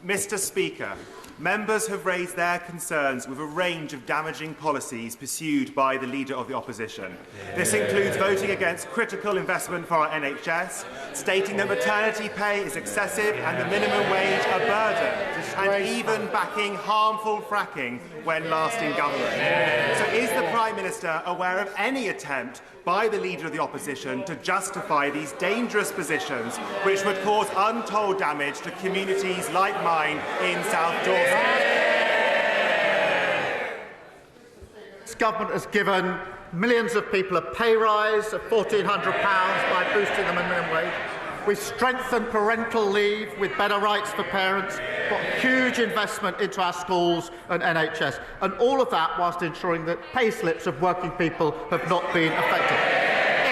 Mr. Speaker, members have raised their concerns with a range of damaging policies pursued by the Leader of the Opposition. This includes voting against critical investment for our NHS, stating that maternity pay is excessive and the minimum wage a burden, and even backing harmful fracking when last in government. So is the Prime Minister aware of any attempt by the Leader of the Opposition to justify these dangerous positions which would cause untold damage to communities like mine in South Dorset? This government has given millions of people a pay rise of £1,400 by boosting the minimum wage. We've strengthened parental leave with better rights for parents, got huge investment into our schools and NHS, and all of that whilst ensuring that pay slips of working people have not been affected.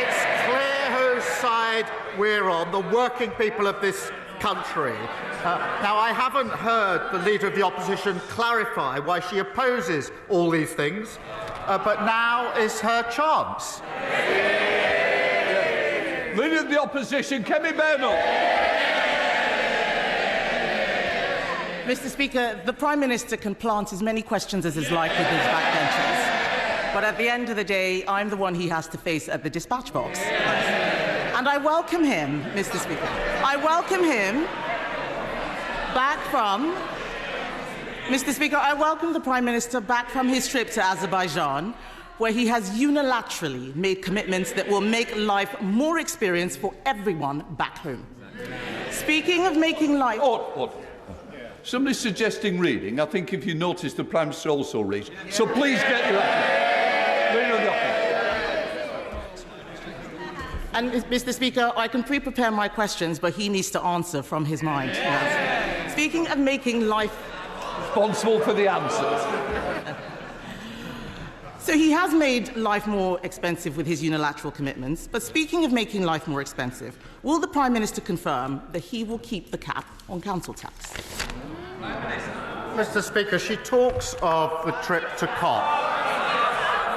It's clear whose side we're on, the working people of this country. Now, I haven't heard the Leader of the Opposition clarify why she opposes all these things, but now is her chance. Leader of the Opposition, Kemi Badenoch. Mr. Speaker, the Prime Minister can plant as many questions as is like with his backbenchers, but at the end of the day, I'm the one he has to face at the dispatch box. And I welcome him, Mr. Speaker. I welcome him back from... Mr. Speaker, I welcome the Prime Minister back from his trip to Azerbaijan, where he has unilaterally made commitments that will make life more experienced for everyone back home. Speaking of making life... Somebody's suggesting reading. I think if you notice, the Prime Minister also reads. So please get your And, Mr. Speaker, I can pre-prepare my questions, but he needs to answer from his mind. Yes. Speaking of making life... Responsible for the answers. So he has made life more expensive with his unilateral commitments, but speaking of making life more expensive, will the Prime Minister confirm that he will keep the cap on council tax? Mr. Speaker, she talks of the trip to COP.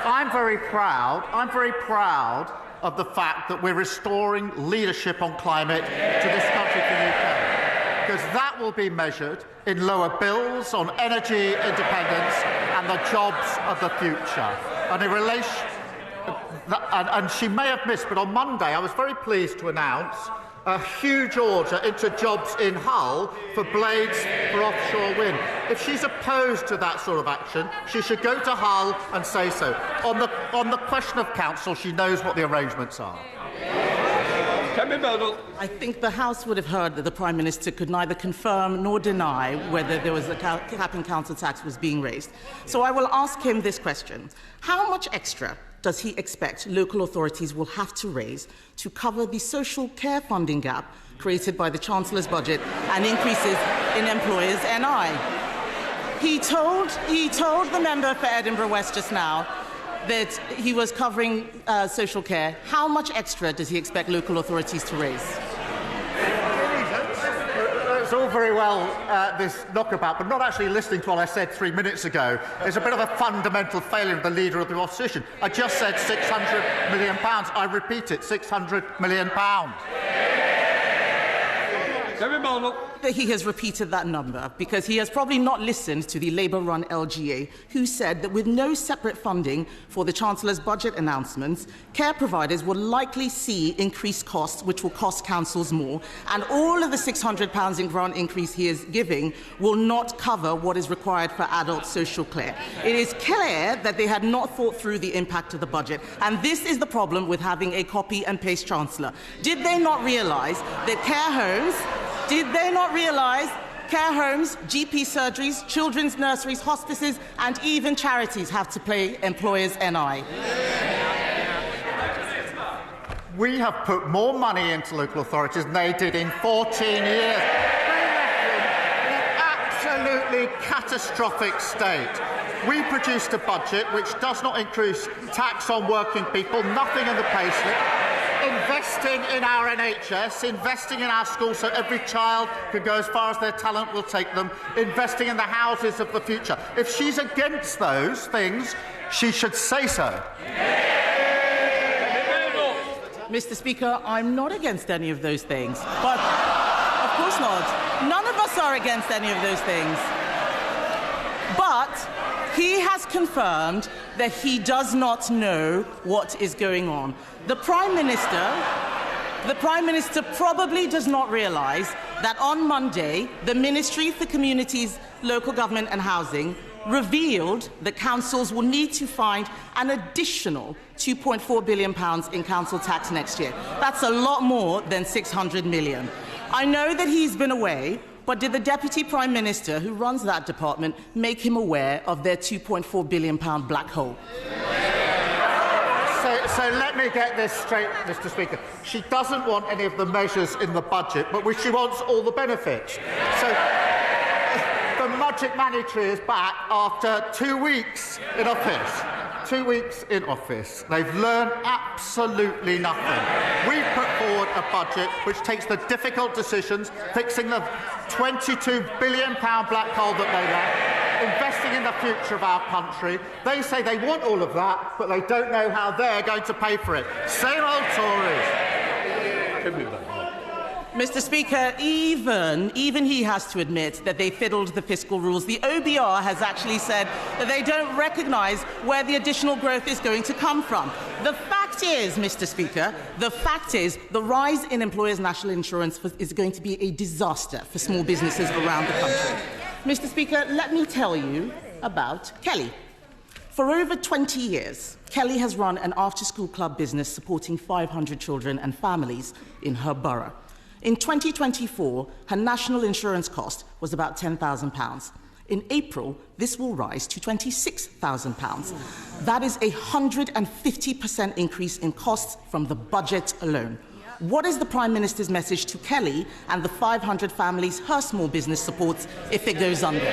I'm very proud of the fact that we're restoring leadership on climate to this country, to the UK, because that will be measured in lower bills on energy independence and the jobs of the future. And in relation, and she may have missed, but on Monday I was very pleased to announce a huge order into jobs in Hull for blades for offshore wind. If she's opposed to that sort of action, she should go to Hull and say so. On the question of council, she knows what the arrangements are. I think the House would have heard that the Prime Minister could neither confirm nor deny whether there was a cap in council tax was being raised. So I will ask him this question. How much extra does he expect local authorities will have to raise to cover the social care funding gap created by the Chancellor's budget and increases in employers' NI? He told the member for Edinburgh West just now that he was covering social care. How much extra does he expect local authorities to raise? It's all very well, this knockabout, but not actually listening to what I said 3 minutes ago. It's a bit of a fundamental failure of the Leader of the Opposition. I just said £600 million. I repeat it, £600 million. That he has repeated that number because he has probably not listened to the Labour-run LGA, who said that with no separate funding for the Chancellor's budget announcements, care providers will likely see increased costs, which will cost councils more, and all of the £600 in grant increase he is giving will not cover what is required for adult social care. It is clear that they had not thought through the impact of the budget, and this is the problem with having a copy-and-paste Chancellor. Did they not realise that care homes... care homes, GP surgeries, children's nurseries, hospices and even charities have to pay employers' NI? We have put more money into local authorities than they did in 14 years. They left them in an absolutely catastrophic state. We produced a budget which does not increase tax on working people, nothing in the payslip, investing in our NHS, investing in our schools so every child can go as far as their talent will take them, investing in the houses of the future. If she's against those things, she should say so. Mr. Speaker, I'm not against any of those things, but of course not. None of of us are against any of those things. But he has confirmed that he does not know what is going on. The Prime Minister probably does not realise that on Monday, the Ministry for Communities, Local Government and Housing revealed that councils will need to find an additional £2.4 billion in council tax next year. That's a lot more than 600 million. I know that he's been away, but did the Deputy Prime Minister, who runs that department, make him aware of their £2.4 billion black hole? So let me get this straight, Mr. Speaker. She doesn't want any of the measures in the budget, but she wants all the benefits. So the Magic Money Tree is back after 2 weeks in office. 2 weeks in office. They've learned absolutely nothing. We've put forward a budget which takes the difficult decisions, fixing the £22 billion black hole that they left, investing in the future of our country. They say they want all of that, but they don't know how they're going to pay for it. Same old Tories. Mr. Speaker, even he has to admit that they fiddled the fiscal rules. The OBR has actually said that they don't recognise where the additional growth is going to come from. The fact is, Mr. Speaker, the rise in employers' national insurance is going to be a disaster for small businesses around the country. Mr. Speaker, let me tell you about Kelly. For over 20 years, Kelly has run an after-school club business supporting 500 children and families in her borough. In 2024, her national insurance cost was about £10,000. In April, this will rise to £26,000. That is a 150% increase in costs from the budget alone. What is the Prime Minister's message to Kelly and the 500 families her small business supports if it goes under?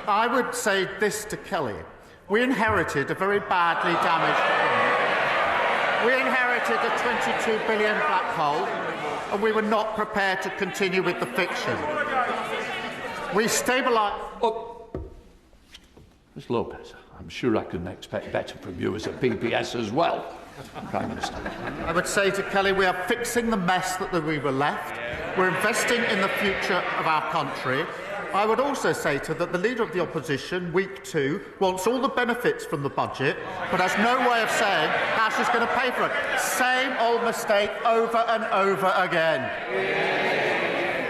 I would say this to Kelly. We inherited a very badly damaged economy. We inherited a £22 billion black hole, and we were not prepared to continue with the fiction. We stabilised... Oh, Ms Lopez, I'm sure I couldn't expect better from you as a PPS as well, Prime Minister. I would say to Kelly, we are fixing the mess that we were left. We're investing in the future of our country. I would also say to her that the Leader of the Opposition, week 2, wants all the benefits from the budget, but has no way of saying how she's going to pay for it. Same old mistake over and over again.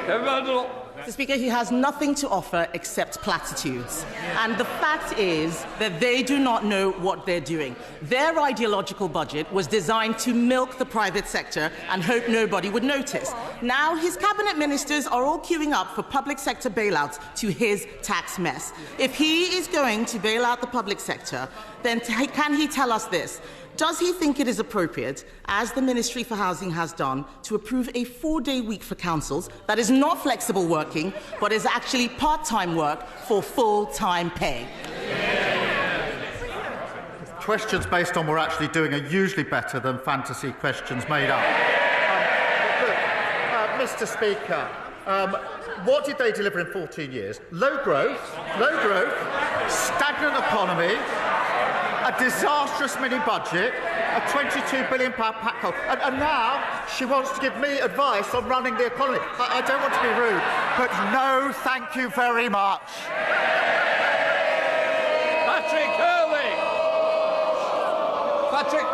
Mr. Speaker, he has nothing to offer except platitudes. And the fact is that they do not know what they're doing. Their ideological budget was designed to milk the private sector and hope nobody would notice. Now his cabinet ministers are all queuing up for public sector bailouts to his tax mess. If he is going to bail out the public sector, then can he tell us this? Does he think it is appropriate, as the Ministry for Housing has done, to approve a 4-day week for councils that is not flexible working, but is actually part-time work for full-time pay? Questions based on what we're actually doing are usually better than fantasy questions made up. Mr. Speaker, what did they deliver in 14 years? Low growth, stagnant economy, a disastrous mini-budget, a £22 billion pack hole. And now she wants to give me advice on running the economy. I don't want to be rude, but no, thank you very much. Patrick Hurley! Patrick...